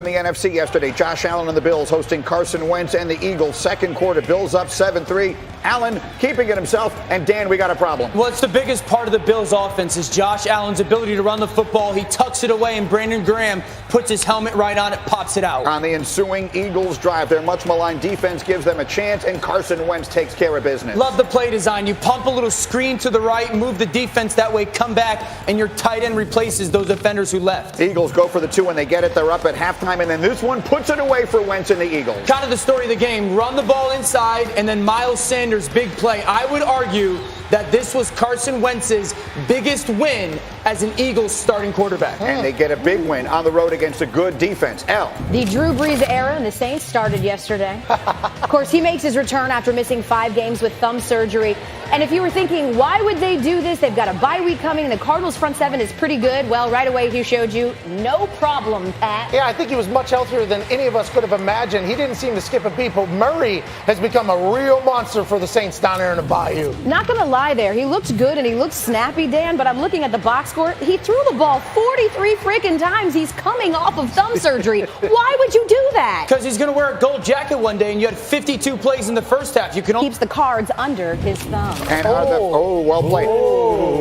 In the NFC yesterday, Josh Allen and the Bills hosting Carson Wentz and the Eagles. Second quarter, Bills up 7-3. Allen keeping it himself. And Dan, we got a problem. Well, it's the biggest part of the Bills' offense is Josh Allen's ability to run the football. He tucks it away, and Brandon Graham puts his helmet right on it, pops it out. On the ensuing Eagles drive, their much maligned defense gives them a chance, and Carson Wentz takes care of business. Love the play design. You pump a little screen to the right, move the defense that way, come back, and your tight end replaces those defenders who left. The Eagles go for the two, and they get it. They're up at halftime, and then this one puts it away for Wentz and the Eagles. Kind of the story of the game. Run the ball inside, and then Miles Sanders' big play. I would argue that this was Carson Wentz's biggest win as an Eagles starting quarterback. And they get a big win on the road against a good defense. The Drew Brees era in the Saints started yesterday. Of course, he makes his return after missing 5 games with thumb surgery. And if you were thinking, why would they do this? They've got a bye week coming. The Cardinals' front seven is pretty good. Well, right away he showed you no problem, Pat. Yeah, I think he was much healthier than any of us could have imagined. He didn't seem to skip a beat, but Murray has become a real monster for the Saints down there in the Bayou. Not going to lie there. He looked good and he looked snappy, Dan, but I'm looking at the box score. He threw the ball 43 freaking times. He's coming off of thumb surgery. Why would you do that? Because he's going to wear a gold jacket one day, and you had 52 plays in the first half. You can Keeps the cards under his thumb. And well played.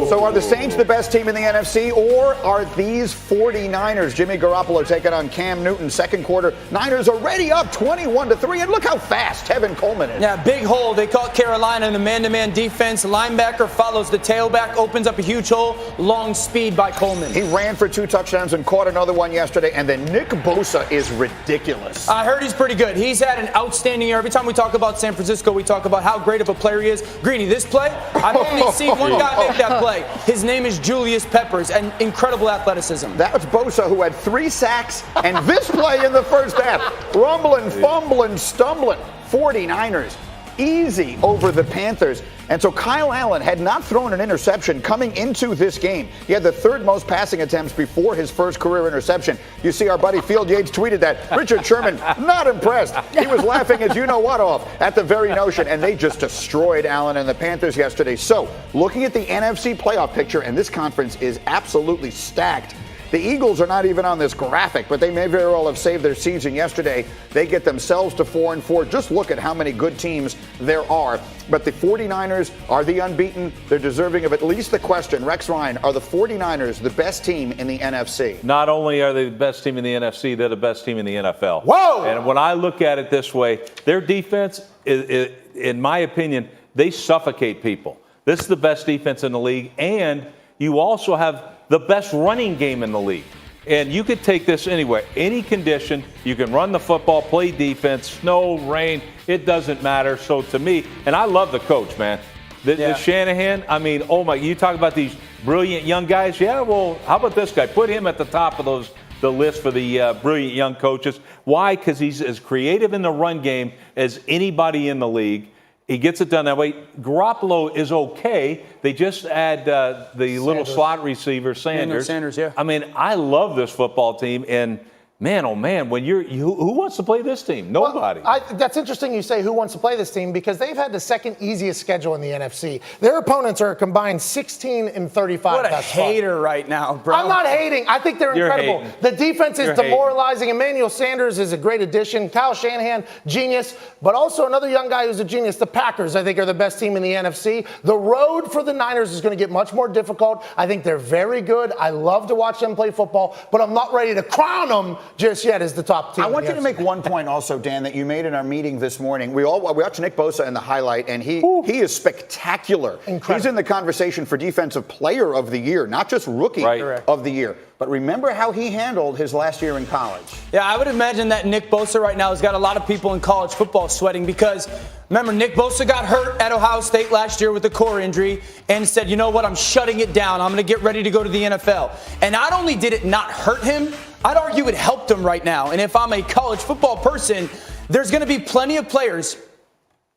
So are the Saints the best team in the NFC, or are these 49ers? Jimmy Garoppolo taking on Cam Newton. Second quarter, Niners already up 21-3, and look how fast Tevin Coleman is. Yeah, big hole. They caught Carolina in the man-to-man defense. Linebacker follows the tailback, opens up a huge hole. Long speed by Coleman. He ran for 2 touchdowns and caught another one yesterday, and then Nick Bosa is ridiculous. I heard he's pretty good. He's had an outstanding year. Every time we talk about San Francisco, we talk about how great of a player he is. Greeny, this play, I've only seen one guy make that play. His name is Julius Peppers, and incredible athleticism. That was Bosa, who had 3 sacks, and this play in the first half. Rumbling, fumbling, stumbling. 49ers easy over the Panthers. And so Kyle Allen had not thrown an interception coming into this game. He had the 3rd most passing attempts before his first career interception. You see our buddy Field Yates tweeted that. Richard Sherman, not impressed. He was laughing his you-know-what off at the very notion, and they just destroyed Allen and the Panthers yesterday. So looking at the NFC playoff picture, and this conference is absolutely stacked. The Eagles are not even on this graphic, but they may very well have saved their season yesterday. They get themselves to 4-4. Just look at how many good teams there are. But the 49ers are the unbeaten. They're deserving of at least the question. Rex Ryan, are the 49ers the best team in the NFC? Not only are they the best team in the NFC, they're the best team in the NFL. Whoa! And when I look at it this way, their defense, in my opinion, they suffocate people. This is the best defense in the league, and you also have the best running game in the league. And you could take this anywhere, any condition. You can run the football, play defense, snow, rain, it doesn't matter. So to me, and I love the coach, man. The Shanahan, I mean, oh my, you talk about these brilliant young guys. Yeah, well, how about this guy? Put him at the top of the list for the brilliant young coaches. Why? Because he's as creative in the run game as anybody in the league. He gets it done that way. Garoppolo is okay. They just add the little slot receiver, Sanders. Yeah. I mean, I love this football team, and man, oh man, when who wants to play this team? Nobody. Well, that's interesting you say who wants to play this team, because they've had the 2nd easiest schedule in the NFC. Their opponents are a combined 16-35. What a hater right now, bro. I'm not hating. I think they're incredible. Hating. The defense is demoralizing. Emmanuel Sanders is a great addition. Kyle Shanahan, genius. But also another young guy who's a genius. The Packers, I think, are the best team in the NFC. The road for the Niners is going to get much more difficult. I think they're very good. I love to watch them play football, but I'm not ready to crown them just yet as the top team. I want you to make one point also, Dan, that you made in our meeting this morning. We watched Nick Bosa in the highlight, and he is spectacular. Incredible. He's in the conversation for Defensive Player of the Year, not just Rookie of the Year. But remember how he handled his last year in college. Yeah, I would imagine that Nick Bosa right now has got a lot of people in college football sweating, because remember, Nick Bosa got hurt at Ohio State last year with a core injury and said, you know what, I'm shutting it down. I'm going to get ready to go to the NFL. And not only did it not hurt him, I'd argue it helped him right now. And if I'm a college football person, there's going to be plenty of players,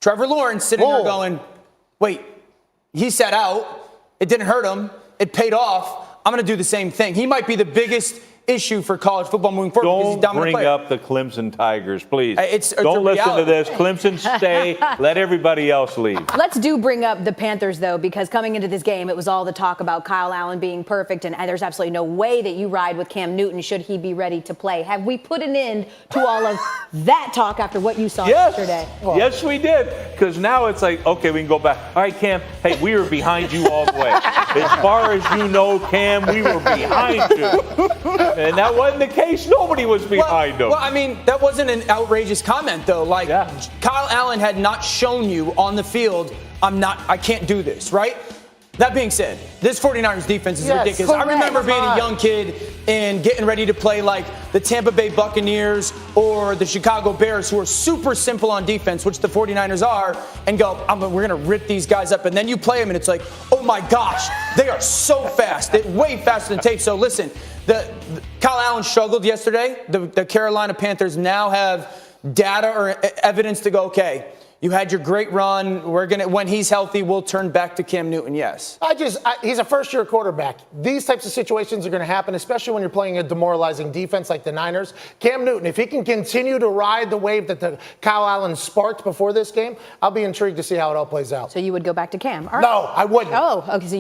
Trevor Lawrence, sitting there going, wait, he sat out. It didn't hurt him. It paid off. I'm going to do the same thing. He might be the biggest issue for college football moving forward because he's a Don't dominant bring player. up the Clemson Tigers, please. It's a Don't listen to reality. this. Clemson, stay. Let everybody else leave. Let's bring up the Panthers, though, because coming into this game, it was all the talk about Kyle Allen being perfect, and there's absolutely no way that you ride with Cam Newton should he be ready to play. Have we put an end to all of that talk after what you saw yesterday? Yes, we did. Because now it's like, okay, we can go back. All right, Cam, hey, we were behind you all the way. As far as you know, Cam, we were behind you. And that wasn't the case. Nobody was behind him. Well, I mean, that wasn't an outrageous comment, though. Like, Kyle Allen had not shown you on the field, I can't do this, right? That being said, this 49ers defense is ridiculous. I remember being a young kid and getting ready to play like the Tampa Bay Buccaneers or the Chicago Bears, who are super simple on defense, which the 49ers are, and go, we're going to rip these guys up. And then you play them, and it's like, oh my gosh, they are so fast. They're way faster than tape. So listen, Kyle Allen struggled yesterday. The Carolina Panthers now have data or evidence to go, okay, you had your great run. When he's healthy, we'll turn back to Cam Newton. Yes. He's a first-year quarterback. These types of situations are going to happen, especially when you're playing a demoralizing defense like the Niners. Cam Newton, if he can continue to ride the wave that Kyle Allen sparked before this game, I'll be intrigued to see how it all plays out. So you would go back to Cam? All right. No, I wouldn't. Oh, okay. So